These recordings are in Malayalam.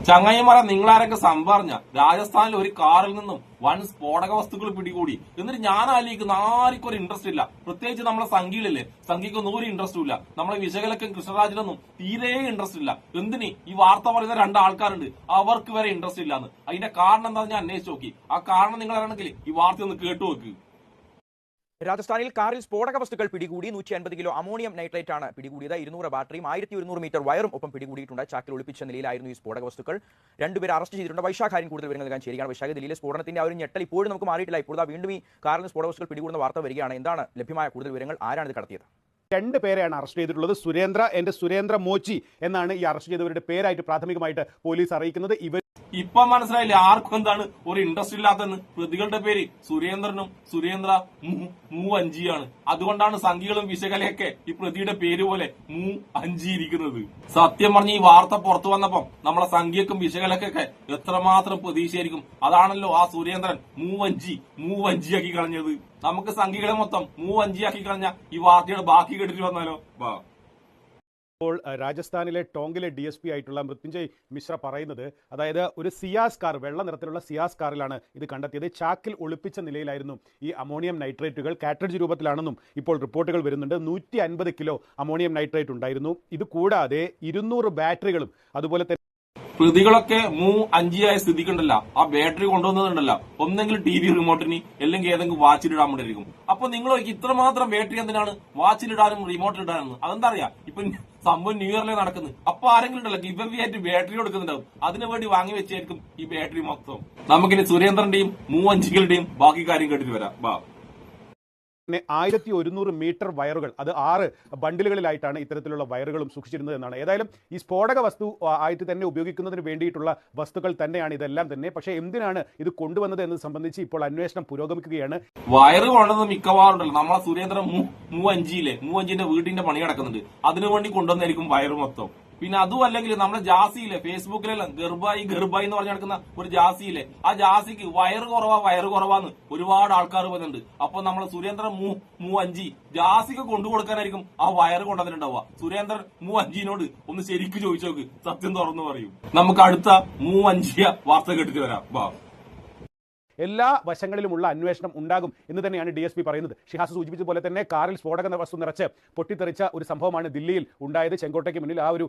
ചങ്ങായിമാരെ, നിങ്ങളാരൊക്കെ സംഭറിഞ്ഞ രാജസ്ഥാനിൽ ഒരു കാറിൽ നിന്നും വൻ സ്ഫോടക വസ്തുക്കൾ പിടികൂടി. എന്നിട്ട് ഞാൻ ആലോചിക്കുന്ന ആർക്കും ഒരു ഇൻട്രസ്റ്റ് ഇല്ല. പ്രത്യേകിച്ച് നമ്മളെ സംഘിയിലല്ലേ, സംഘിക്കൊന്നും ഒരു ഇൻട്രസ്റ്റും ഇല്ല. നമ്മളെ വിശകലക്കും കൃഷ്ണരാജിനൊന്നും തീരെ ഇൻട്രസ്റ്റ് ഇല്ല. എന്തിന് ഈ വാർത്ത പറയുന്ന രണ്ടാൾക്കാരുണ്ട്, അവർക്ക് വരെ ഇൻട്രസ്റ്റ് ഇല്ലാന്ന്. അതിന്റെ കാരണം എന്താണെന്ന് ഞാൻ അന്വേഷിച്ച് നോക്കി. ആ കാരണം നിങ്ങൾ അറിയണമെങ്കിൽ ഈ വാർത്ത ഒന്ന് കേട്ടു നോക്ക്. രാജസ്ഥാനിൽ കാറിൽ സ്ഫോടക വസ്തുക്കൾ പിടികൂടി. 150 കിലോ അമോണിയം നൈട്രേറ്റ് ആണ് പിടികൂടിയത്. 200 ബാറ്ററിയും 1100 മീറ്റർ വയറും ഒപ്പം പിടികൂടിയിട്ടുണ്ട്. ചാക്കിൽ ഒളിപ്പിച്ച നിലയിലായിരുന്നു ഈ സ്ഫോടക വസ്തുക്കൾ. രണ്ടുപേരെ അറസ്റ്റ് ചെയ്തിട്ടുണ്ട്. വൈശാഖാര്യൻ കൂടുതൽ വിവരങ്ങൾ നൽകാൻ ചേരുകയാണ്. വൈശാഖ്, ദില്ലിയിലെ സ്ഫോടനത്തിന്റെ ആ ഒരു ഞെട്ടൽ ഇപ്പോഴും നമുക്ക് മാറിയിട്ടില്ല. ഇപ്പോൾ വീണ്ടും ഈ കാറിൽ സ്ഫോടക വസ്തുക്കൾ പിടികൂടുന്ന വാർത്ത വരികയാണ്. എന്താണ് ലഭ്യമായ കൂടുതൽ വിവരങ്ങൾ? ആരാണ് ഇത് കടത്തിയത്? രണ്ട് പേരെയാണ് അറസ്റ്റ് ചെയ്തിട്ടുള്ളത്. സുരേന്ദ്ര മോച്ചി എന്നാണ് ഈ അറസ്റ്റ് ചെയ്തവരുടെ പേരായിട്ട് പ്രാഥമികമായിട്ട് പോലീസ് അറിയിക്കുന്നത്. ഇപ്പൊ മനസ്സിലായില്ലേ ആർക്കും എന്താണ് ഒരു ഇൻട്രസ്റ്റ് ഇല്ലാത്തെന്ന്? പ്രതികളുടെ പേര് സുരേന്ദ്രനും സുരേന്ദ്ര മൂവഞ്ചിയാണ്. അതുകൊണ്ടാണ് സംഘികളും വിശകലയൊക്കെ ഈ പ്രതിയുടെ പേര് പോലെ മൂവഞ്ചി ഇരിക്കുന്നത്. സത്യം പറഞ്ഞ ഈ വാർത്ത പുറത്തു വന്നപ്പം നമ്മളെ സംഘിയക്കും വിശകലക്കൊക്കെ എത്രമാത്രം പ്രതീക്ഷയായിരിക്കും. അതാണല്ലോ ആ സുരേന്ദ്രൻ മൂവഞ്ചിയാക്കി കളഞ്ഞത്. നമുക്ക് സംഘികളെ മൊത്തം മൂവഞ്ചിയാക്കി കളഞ്ഞ ഈ വാർത്തയുടെ ബാക്കി കേട്ടിട്ട് വന്നാലോ? ഇപ്പോൾ രാജസ്ഥാനിലെ ടോങ്കിലെ DSP ആയിട്ടുള്ള മൃത്യുഞ്ജയ് മിശ്ര പറയുന്നത്, അതായത് ഒരു സിയാസ് കാർ, വെള്ള നിറത്തിലുള്ള സിയാസ് കാറിലാണ് ഇത് കണ്ടെത്തിയത്. ചാക്കിൽ ഒളിപ്പിച്ച നിലയിലായിരുന്നു ഈ അമോണിയം നൈട്രേറ്റുകൾ. കാട്രിഡ്ജ് രൂപത്തിലാണെന്നും ഇപ്പോൾ റിപ്പോർട്ടുകൾ വരുന്നുണ്ട്. 150 കിലോ അമോണിയം നൈട്രേറ്റ് ഉണ്ടായിരുന്നു. ഇത് കൂടാതെ 200 ബാറ്ററികളും അതുപോലെ തന്നെ പ്രതികളൊക്കെ മൂവഞ്ചിയായ സ്ഥിതിക്കുണ്ടല്ല, ആ ബാറ്ററി കൊണ്ടുവന്നതുണ്ടല്ല, ഒന്നെങ്കിൽ TV റിമോട്ടിന് അല്ലെങ്കിൽ ഏതെങ്കിലും വാച്ചിലിടാൻ വേണ്ടിയിരിക്കും. അപ്പൊ നിങ്ങൾ ഇത്രമാത്രം ബാറ്ററി എന്തിനാണ് വാച്ചിലിടാനും റിമോട്ടിലിടാനും? അതെന്താ അറിയാ, ഇപ്പൊ സംഭവം ന്യൂ ഇയറിലെ നടക്കുന്നത്. അപ്പൊ ആരെങ്കിലും ഉണ്ടല്ലോ ഗിവ് അവേ ആയിട്ട് ബാറ്ററി കൊടുക്കുന്നുണ്ടാവും. അതിനു വേണ്ടി വാങ്ങി വെച്ചായിരിക്കും ഈ ബാറ്ററി മൊത്തം. നമുക്കിനി സുരേന്ദ്രന്റെയും മൂവഞ്ചികളുടെയും ബാക്കി കാര്യം കേട്ടിട്ട് വരാം. 1100 മീറ്റർ വയറുകൾ, അത് 6 ബണ്ടിലുകളിലായിട്ടാണ് ഇത്തരത്തിലുള്ള വയറുകളും സൂക്ഷിച്ചിരുന്നത് എന്നാണ്. ഏതായാലും ഈ സ്ഫോടക വസ്തു ആയിട്ട് തന്നെ ഉപയോഗിക്കുന്നതിന് വേണ്ടിയിട്ടുള്ള വസ്തുക്കൾ തന്നെയാണ് ഇതെല്ലാം തന്നെ. പക്ഷേ എന്തിനാണ് ഇത് കൊണ്ടുവന്നത് എന്നത് സംബന്ധിച്ച് ഇപ്പോൾ അന്വേഷണം പുരോഗമിക്കുകയാണ്. വയറ് കൊണ്ടുവന്നത് മിക്കവാറും ഉണ്ടല്ലോ നമ്മളെ സുരേന്ദ്രൻ മൂവഞ്ചിന്റെ വീട്ടിന്റെ പണി നടക്കുന്നുണ്ട്, അതിനുവേണ്ടി കൊണ്ടുവന്നായിരിക്കും വയറ് മൊത്തം. പിന്നെ അതും അല്ലെങ്കിൽ നമ്മുടെ ജാസിയിലെ ഫേസ്ബുക്കിലെല്ലാം ഗർഭായി എന്ന് പറഞ്ഞു നടക്കുന്ന ഒരു ജാസിയിലെ, ആ ജാസിക്ക് വയറ് കുറവാന്ന് ഒരുപാട് ആൾക്കാർ പറയുന്നുണ്ട്. അപ്പൊ നമ്മളെ സുരേന്ദ്രൻ മൂവഞ്ചി ജാസിക്ക് കൊണ്ടുകൊടുക്കാനായിരിക്കും ആ വയറ് കൊണ്ടുവന്നിട്ടുണ്ടാവുക. സുരേന്ദ്രൻ മൂവഞ്ചിനോട് ഒന്ന് ശരിക്ക് ചോദിച്ചു നോക്ക്, സത്യം തുറന്നു പറയും. നമുക്ക് അടുത്ത മൂവഞ്ചിയ വാർത്ത കേട്ടിട്ട് വരാം. എല്ലാ വശങ്ങളിലുമുള്ള അന്വേഷണം ഉണ്ടാകും എന്ന് തന്നെയാണ് DSP പറയുന്നത്. ഷിഹാസ് സൂചിപ്പിച്ച പോലെ തന്നെ കാറിൽ സ്ഫോടക വസ്തു നിറച്ച് പൊട്ടിത്തെറിച്ച ഒരു സംഭവമാണ് ദില്ലിയിൽ ഉണ്ടായത്. ചെങ്കോട്ടയ്ക്ക് മുന്നിൽ ആ ഒരു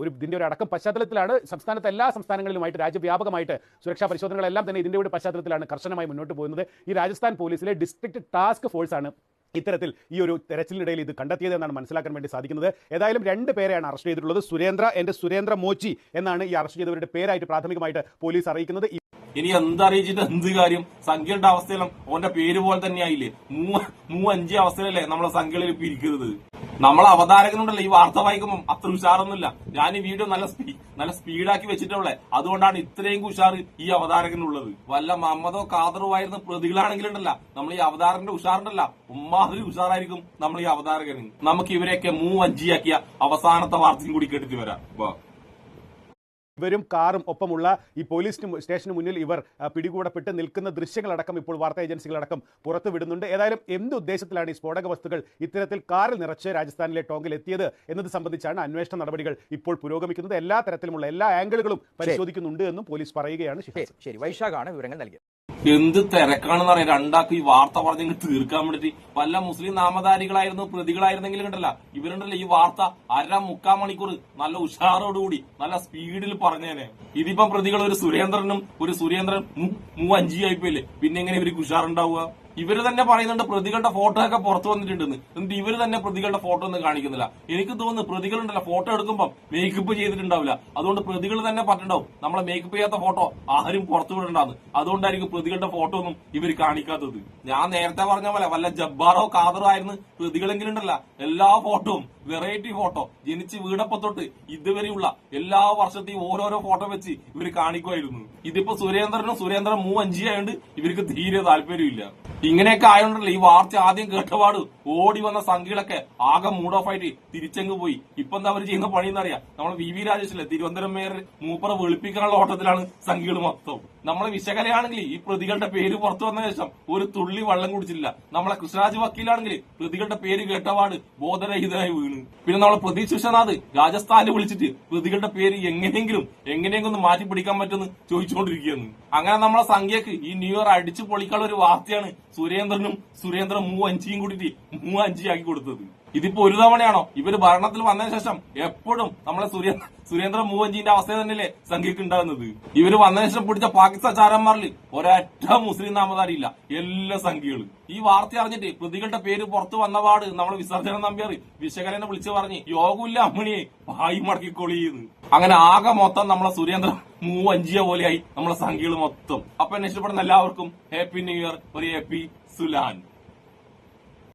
ഇതിന്റെ ഒരു അടക്കം പശ്ചാത്തലത്തിലാണ് സംസ്ഥാനത്തെ എല്ലാ സംസ്ഥാനങ്ങളിലുമായിട്ട് രാജ്യവ്യാപകമായിട്ട് സുരക്ഷാ പരിശോധനകളെല്ലാം തന്നെ ഇതിന്റെ ഒരു പശ്ചാത്തലത്തിലാണ് കർശനമായി മുന്നോട്ട് പോകുന്നത്. ഈ രാജസ്ഥാൻ പോലീസിലെ ഡിസ്ട്രിക്ട് ടാസ്ക് ഫോഴ്സാണ് ഇത്തരത്തിൽ ഈ ഒരു തെരച്ചിലിനിടയിൽ ഇത് കണ്ടെത്തിയത് എന്നാണ് മനസ്സിലാക്കാൻ വേണ്ടി സാധിക്കുന്നത്. ഏതായാലും 2 പേരെയാണ് അറസ്റ്റ് ചെയ്തിട്ടുള്ളത്. സുരേന്ദ്ര മോച്ചി എന്നാണ് ഈ അറസ്റ്റ് ചെയ്തവരുടെ പേരായിട്ട് പ്രാഥമികമായിട്ട് പോലീസ് അറിയിക്കുന്നത്. ഇനി എന്തറിയിച്ചിട്ട് എന്ത് കാര്യം? സംഖ്യയുടെ അവസ്ഥയിലും ഓന്റെ പേര് പോലെ തന്നെയായില്ലേ, മൂവഞ്ചി അവസ്ഥയിലല്ലേ നമ്മളെ സംഖ്യകളിൽ ഇപ്പൊ ഇരിക്കുന്നത്. നമ്മളെ അവതാരകനുണ്ടല്ലോ ഈ വാർത്ത വായിക്കുമ്പോൾ അത്ര ഉഷാറൊന്നുമില്ല. ഞാൻ ഈ വീഡിയോ നല്ല സ്പീഡാക്കി വെച്ചിട്ടുള്ളേ, അതുകൊണ്ടാണ് ഇത്രയും ഉഷാർ ഈ അവതാരകനുള്ളത്. വല്ല മമ്മദോ ഖാദറോ ആയിരുന്ന പ്രതികളാണെങ്കിലുണ്ടല്ല, നമ്മൾ ഈ അവതാരകന്റെ ഉഷാറുണ്ടല്ല, ഉമ്മാതിരി ഉഷാറായിരിക്കും നമ്മൾ ഈ അവതാരകന്. നമുക്ക് ഇവരെയൊക്കെ മൂവഞ്ചിയാക്കിയ അവസാനത്തെ വാർത്തയും കൂടി കേട്ടിട്ട് വരാം. ഇവരും കാറും ഒപ്പമുള്ള ഈ പോലീസ് സ്റ്റേഷന് മുന്നിൽ ഇവർ പിടികൂടപ്പെട്ട് നിൽക്കുന്ന ദൃശ്യങ്ങളടക്കം ഇപ്പോൾ വാർത്താ ഏജൻസികളടക്കം പുറത്തു വിടുന്നുണ്ട്. ഏതായാലും എന്ത് ഉദ്ദേശത്തിലാണ് ഈ സ്ഫോടക വസ്തുക്കൾ ഇത്തരത്തിൽ കാറിൽ നിറച്ച് രാജസ്ഥാനിലെ ടോങ്കിൽ എത്തിയത് എന്നത് സംബന്ധിച്ചാണ് അന്വേഷണ നടപടികൾ ഇപ്പോൾ പുരോഗമിക്കുന്നത്. എല്ലാ തരത്തിലുമുള്ള എല്ലാ ആംഗിളുകളും പരിശോധിക്കുന്നുണ്ട് എന്നും പോലീസ് പറയുകയാണ്. ശരി, വൈശാഖാണ് വിവരങ്ങൾ നൽകിയത്. എന്ത് തിരക്കാണെന്ന് പറയാം രണ്ടാക്കും ഈ വാർത്ത പറഞ്ഞ് തീർക്കാൻ വേണ്ടിട്ട്. വല്ല മുസ്ലിം നാമധാരികളായിരുന്നു പ്രതികളായിരുന്നെങ്കിലും ഉണ്ടല്ല, ഇവരുണ്ടല്ലോ ഈ വാർത്ത 1.5-3 മണിക്കൂർ നല്ല ഉഷാറോടുകൂടി നല്ല സ്പീഡിൽ പറഞ്ഞേനെ. ഇതിപ്പം പ്രതികൾ ഒരു സുരേന്ദ്രൻ മൂവഞ്ചിയായിപ്പോയില്ലേ, പിന്നെ എങ്ങനെ ഇവർക്ക് ഉഷാറുണ്ടാവുക? ഇവര് തന്നെ പറയുന്നുണ്ട് പ്രതികളുടെ ഫോട്ടോ ഒക്കെ പുറത്തു വന്നിട്ടുണ്ടെന്ന്. എന്നിട്ട് ഇവര് തന്നെ പ്രതികളുടെ ഫോട്ടോ ഒന്നും കാണിക്കുന്നില്ല. എനിക്ക് തോന്നുന്നു പ്രതികളുണ്ടല്ലോ ഫോട്ടോ എടുക്കുമ്പോൾ മേക്കപ്പ് ചെയ്തിട്ടുണ്ടാവില്ല. അതുകൊണ്ട് പ്രതികൾ തന്നെ പറഞ്ഞിട്ടുണ്ടാവും നമ്മളെ മേക്കപ്പ് ചെയ്യാത്ത ഫോട്ടോ ആരും പുറത്തു വിടണ്ടാന്ന്. അതുകൊണ്ടായിരിക്കും പ്രതികളുടെ ഫോട്ടോ ഒന്നും ഇവർ കാണിക്കാത്തത്. ഞാൻ നേരത്തെ പറഞ്ഞ പോലെ വല്ല ജബ്ബാറോ ഖാദറോ ആയിരുന്നു പ്രതികളെങ്കിലും ഉണ്ടല്ല, എല്ലാ ഫോട്ടോവും വെറൈറ്റി ഫോട്ടോ, ജനിച്ച് വീടപ്പം തൊട്ട് ഇതുവരെയുള്ള എല്ലാ വർഷത്തെയും ഓരോരോ ഫോട്ടോ വെച്ച് ഇവര് കാണിക്കുമായിരുന്നു. ഇതിപ്പോ സുരേന്ദ്രൻ മൂവഞ്ചിയായോണ്ട് ഇവർക്ക് തീരെ താല്പര്യമില്ല. ഇങ്ങനെയൊക്കെ ആയോണ്ടല്ലോ ഈ വാർത്ത ആദ്യം കേട്ടപാട് ഓടി വന്ന സംഘികളൊക്കെ ആകെ മൂഡ് ഓഫ് ആയിട്ട് തിരിച്ചങ്ങ് പോയി. ഇപ്പൊ എന്താ അവർ ചെയ്യുന്ന പണിയെന്നറിയാം, നമ്മൾ VV രാജേഷിലെ തിരുവനന്തപുരം മേയർ മൂപ്പറ വെളുപ്പിക്കാനുള്ള ഓട്ടത്തിലാണ് സംഘികൾ മൊത്തം. നമ്മളെ വിശകലയാണെങ്കിൽ ഈ പ്രതികളുടെ പേര് പുറത്തു വന്ന ശേഷം ഒരു തുള്ളി വെള്ളം കുടിച്ചില്ല. നമ്മളെ കൃഷ്ണരാജ് വക്കീലാണെങ്കിൽ പ്രതികളുടെ പേര് കേട്ടപാട് ബോധരഹിതനായി വീണു. എന്ന്. പിന്നെ നമ്മളെ പ്രതീക്ഷ വിശ്വനാഥ് രാജസ്ഥാനിൽ വിളിച്ചിട്ട് പ്രതികളുടെ പേര് എങ്ങനെയെങ്കിലും ഒന്ന് മാറ്റി പിടിക്കാൻ പറ്റുമെന്ന് ചോദിച്ചുകൊണ്ടിരിക്കുകയാണ്. അങ്ങനെ നമ്മളെ സംഖ്യക്ക് ഈ ന്യൂ ഇയർ അടിച്ചു പൊളിക്കാനുള്ള ഒരു വാർത്തയാണ് സുരേന്ദ്രൻ മൂവഞ്ചിയും കൂടിയിട്ട് മൂവഞ്ചിയാക്കി കൊടുത്തത്. ഇതിപ്പോ ഒരു തവണയാണോ? ഇവര് ഭരണത്തിൽ വന്നതിന് ശേഷം എപ്പോഴും നമ്മളെ സുരേന്ദ്രൻ മൂവഞ്ചിന്റെ അവസ്ഥ തന്നെയല്ലേ സംഖ്യക്ക് ഉണ്ടാകുന്നത്. ഇവര് വന്നതിന് ശേഷം പിടിച്ച പാകിസ്ഥാൻ ചാരന്മാരിൽ ഒരൊറ്റ മുസ്ലിം നാമധാരിയില്ല, എല്ലാ സംഖ്യകളും. ഈ വാർത്ത അറിഞ്ഞിട്ട് പ്രതികളുടെ പേര് പുറത്തു വന്നപാട് നമ്മളെ വിസർജനം നമ്പ്യാർ വിശകലനെ വിളിച്ചു പറഞ്ഞ് യോഗമില്ല അമ്മണിയെ വായി മടക്കിക്കൊളിയെന്ന്. അങ്ങനെ ആകെ മൊത്തം നമ്മളെ സുരേന്ദ്രൻ മൂവഞ്ചിയ പോലെയായി നമ്മളെ സംഖ്യകൾ മൊത്തം. അപ്പൊ എന്നെ ഇഷ്ടപ്പെടുന്ന എല്ലാവർക്കും ഹാപ്പി ന്യൂ ഇയർ, ഒരു ഹാപ്പി സുലാൻ.